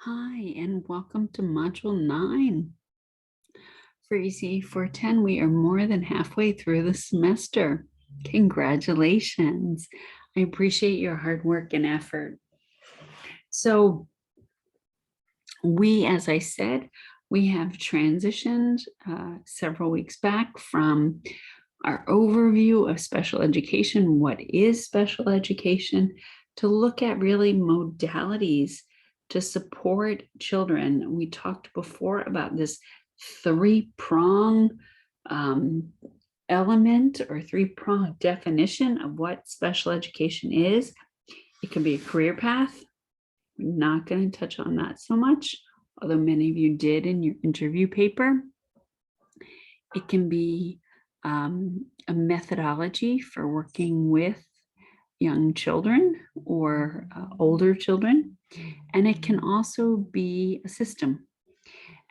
Hi, and welcome to Module 9. For ECE 410, we are more than halfway through the semester. Congratulations. I appreciate your hard work and effort. So as I said, we have transitioned several weeks back from our overview of special education, what is special education, to look at really modalities to support children. We talked before about this three-prong element or three-prong definition of what special education is. It can be a career path. We're not going to touch on that so much, although many of you did in your interview paper. It can be a methodology for working with young children or older children, and it can also be a system.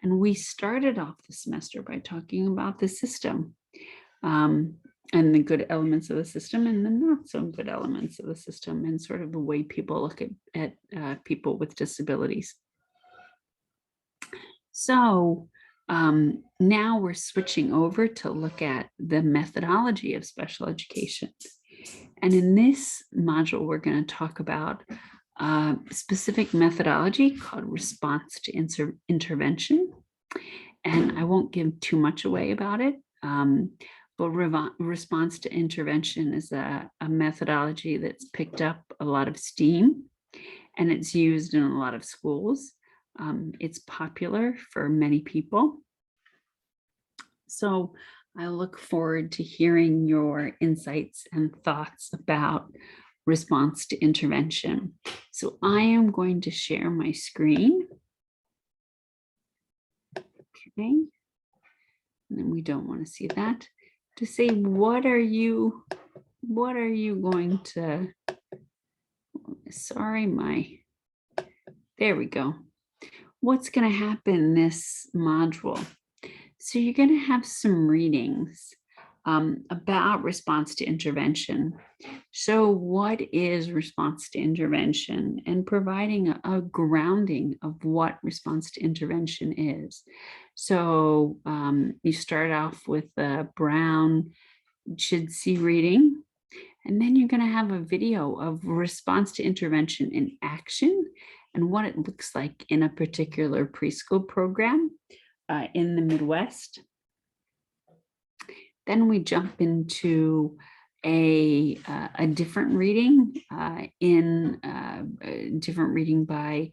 And we started off the semester by talking about the system and the good elements of the system and the not so good elements of the system, and sort of the way people look at people with disabilities. So now we're switching over to look at the methodology of special education. And in this module, we're going to talk about a specific methodology called response to intervention. And I won't give too much away about it, but response to intervention is a methodology that's picked up a lot of steam, and it's used in a lot of schools. It's popular for many people. So I look forward to hearing your insights and thoughts about response to intervention. So I am going to share my screen. Okay. And then we don't want to see that. To say, what are you going to, there we go. What's going to happen in this module? So you're going to have some readings about response to intervention. So what is response to intervention, and providing a grounding of what response to intervention is. So you start off with a Brown should see reading, and then you're going to have a video of response to intervention in action and what it looks like in a particular preschool program in the Midwest. Then we jump into a different reading different reading by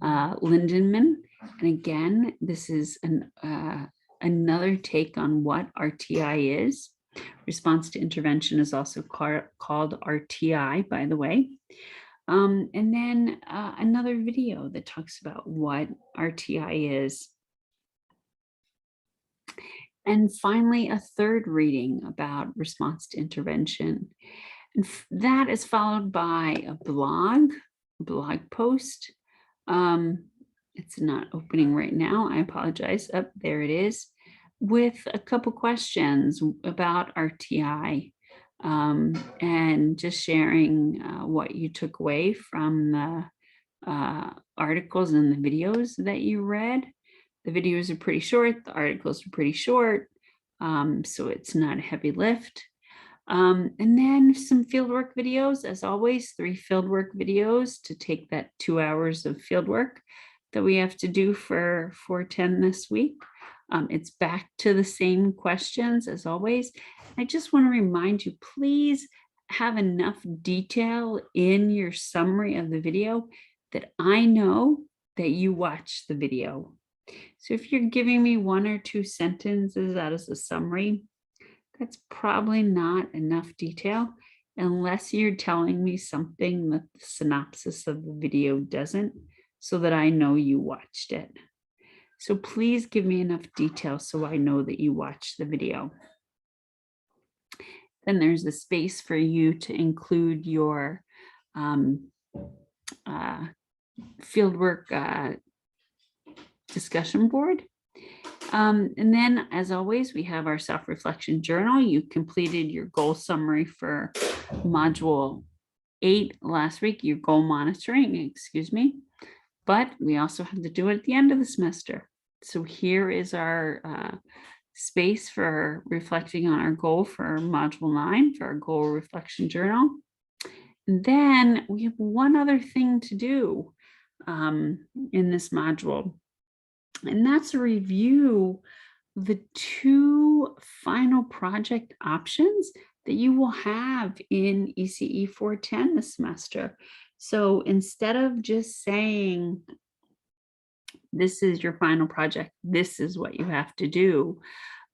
Lindenman. And again, this is another take on what RTI is. Response to intervention is also called RTI, by the way. And then another video that talks about what RTI is. And finally, a third reading about response to intervention. And that is followed by a blog post. It's not opening right now. I apologize. Oh, there it is, with a couple questions about RTI and just sharing what you took away from the articles and the videos that you read. The videos are pretty short, the articles are pretty short, so it's not a heavy lift. And then some fieldwork videos, as always, 3 fieldwork videos to take that 2 hours of fieldwork that we have to do for 410 this week. It's back to the same questions as always. I just want to remind you, please have enough detail in your summary of the video that I know that you watched the video. So if you're giving me 1 or 2 sentences out as a summary, that's probably not enough detail, unless you're telling me something that the synopsis of the video doesn't, so that I know you watched it. So please give me enough detail so I know that you watched the video. Then there's a space for you to include your fieldwork discussion board. And then, as always, we have our self-reflection journal. You completed your goal summary for module 8 last week, your goal monitoring, excuse me. but we also have to do it at the end of the semester. So here is our space for reflecting on our goal for Module 9, for our goal reflection journal. And then we have one other thing to do in this module, and that's a review the 2 final project options that you will have in ECE 410 this semester. So instead of just saying, this is your final project, this is what you have to do,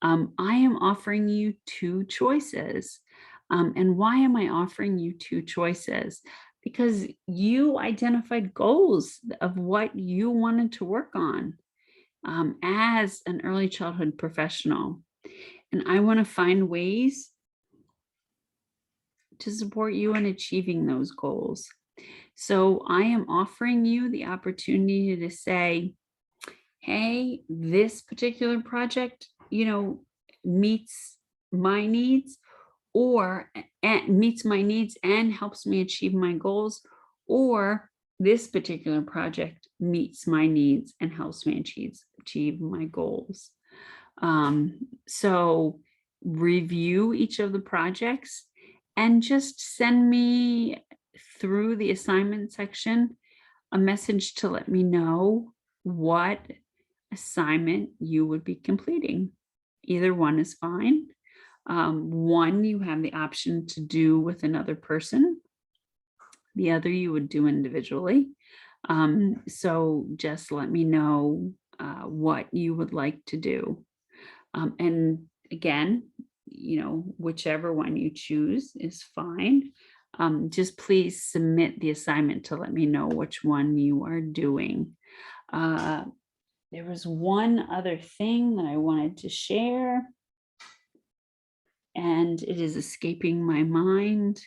I am offering you 2 choices. And why am I offering you 2 choices? Because you identified goals of what you wanted to work on as an early childhood professional. And I want to find ways to support you in achieving those goals. So I am offering you the opportunity to say, hey, this particular project, meets my needs, or meets my needs and helps me achieve my goals, or this particular project meets my needs and helps me achieve my goals. So review each of the projects and just send me through the assignment section a message to let me know what assignment you would be completing. Either one is fine. One you have the option to do with another person. The other you would do individually. So just let me know what you would like to do. And again, whichever one you choose is fine. Just please submit the assignment to let me know which one you are doing. There was one other thing that I wanted to share, and it is escaping my mind.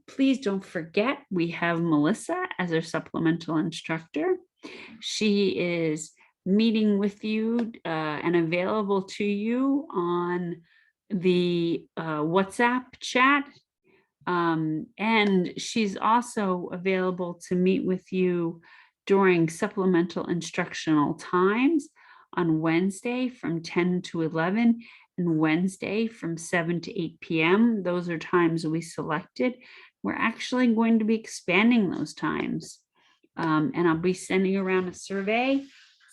Please don't forget, we have Melissa as our supplemental instructor. She is meeting with you and available to you on the WhatsApp chat. And she's also available to meet with you during supplemental instructional times on Wednesday from 10 to 11 and Wednesday from 7 to 8 p.m. Those are times we selected. We're actually going to be expanding those times. And I'll be sending around a survey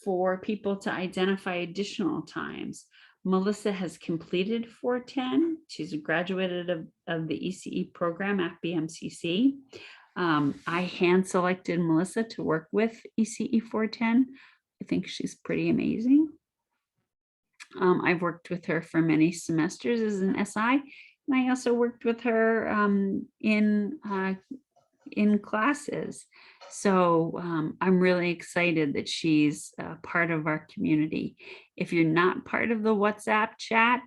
for people to identify additional times. Melissa has completed 410. She's graduated of the ECE program at BMCC. I hand selected Melissa to work with ECE 410. I think she's pretty amazing. I've worked with her for many semesters as an SI, and I also worked with her in classes. So I'm really excited that she's part of our community. If you're not part of the WhatsApp chat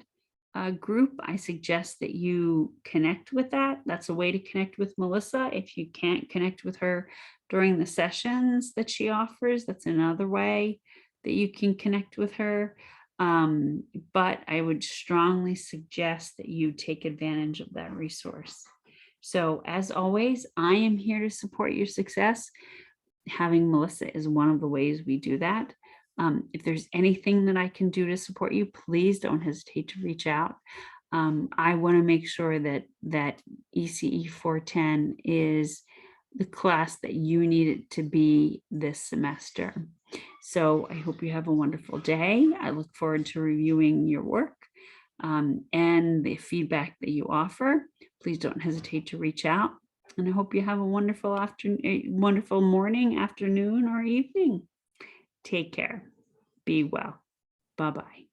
group, I suggest that you connect with that. That's a way to connect with Melissa. If you can't connect with her during the sessions that she offers, that's another way that you can connect with her. But I would strongly suggest that you take advantage of that resource. So as always, I am here to support your success. Having Melissa is one of the ways we do that. If there's anything that I can do to support you, please don't hesitate to reach out. I want to make sure that ECE 410 is the class that you need it to be this semester. So I hope you have a wonderful day. I look forward to reviewing your work and the feedback that you offer. Please don't hesitate to reach out. And I hope you have a wonderful wonderful morning, afternoon, or evening. Take care. Be well. Bye-bye.